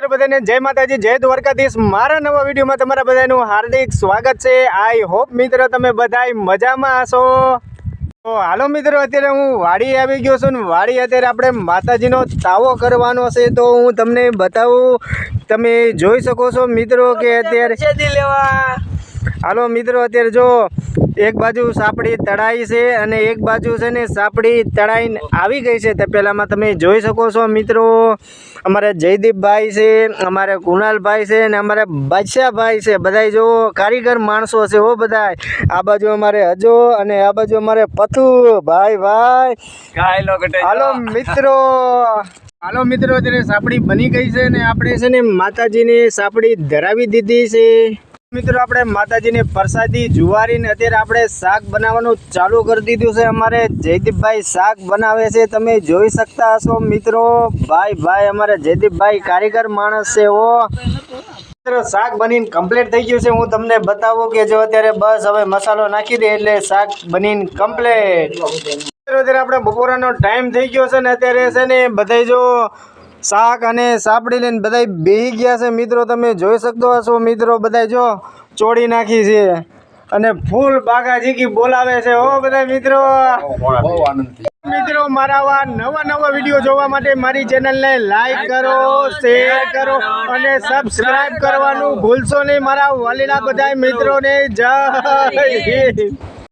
બધાને જય માતાજી, જય દ્વારકાધીશ। મારા નવા વિડીયોમાં તમારા બધાનું હાર્દિક સ્વાગત છે। આઈ હોપ મિત્રો તમે બધાય મજામાં હશો। તો હાલો મિત્રો, અત્યારે હું વાડી આવી ગયો છું ને વાડી અત્યારે આપણે માતાજીનો તાવો કરવાનો છે। તો હું તમને બતાવું, તમે જોઈ શકો છો મિત્રો કે અત્યારે હાલો મિત્રો, અત્યારે જો એક બાજુ સાપડી તળાઈ છે અને એક બાજુ છે ને સાપડી તળાઈને આવી ગઈ છે। તો પહેલામાં તમે જોઈ શકો છો મિત્રો, અમારે જયદીપભાઈ છે, અમારે કુણાલભાઈ છે અને અમારે બાદશાહભાઈ છે। બધાય જો કારીગર માણસો છે હો બધાય। આ બાજુ અમારે હજો અને આ બાજુ અમારે પથુ ભાઈ। હાલો મિત્રો અત્યારે સાપડી બની ગઈ છે ને આપણે છે ને માતાજીની સાપડી ધરાવી દીધી છે। મિત્રો આપણે માતાજીને પ્રસાદી જુવારીને અત્યારે આપણે શાક બનાવવાનું ચાલુ કરી દીધું છે। અમારે જયદીપભાઈ શાક બનાવે છે, તમે જોઈ શકતા હશો મિત્રો। ભાઈ અમારે જયદીપભાઈ કારીગર માણસ છે હો। શાક બનીને કમ્પ્લીટ થઈ ગયું છે। હું તમને બતાવું કે જો અત્યારે બસ હવે મસાલો નાખી દે એટલે શાક બનીને કમ્પ્લીટ। અત્યારે આપણે બપોરનો ટાઈમ થઈ ગયો છે ને અત્યારે છે ને બધાય જો શાક અને સાપડી લઈને બધાય બેહી ગયા છે મિત્રો। તમે જોઈ શકતો હશો મિત્રો, બધાય જો ચોળી નાખી છે અને ફૂલ બાગાજીકી બોલાવે છે હો બધા મિત્રો। મિત્રો મારા નવા વિડીયો જોવા માટે મારી ચેનલને લાઈક કરો, શેર કરો અને સબસ્ક્રાઇબ કરવાનું ભૂલશો નહીં મારા વાલીલા બધા મિત્રોને। જય હિન્દ।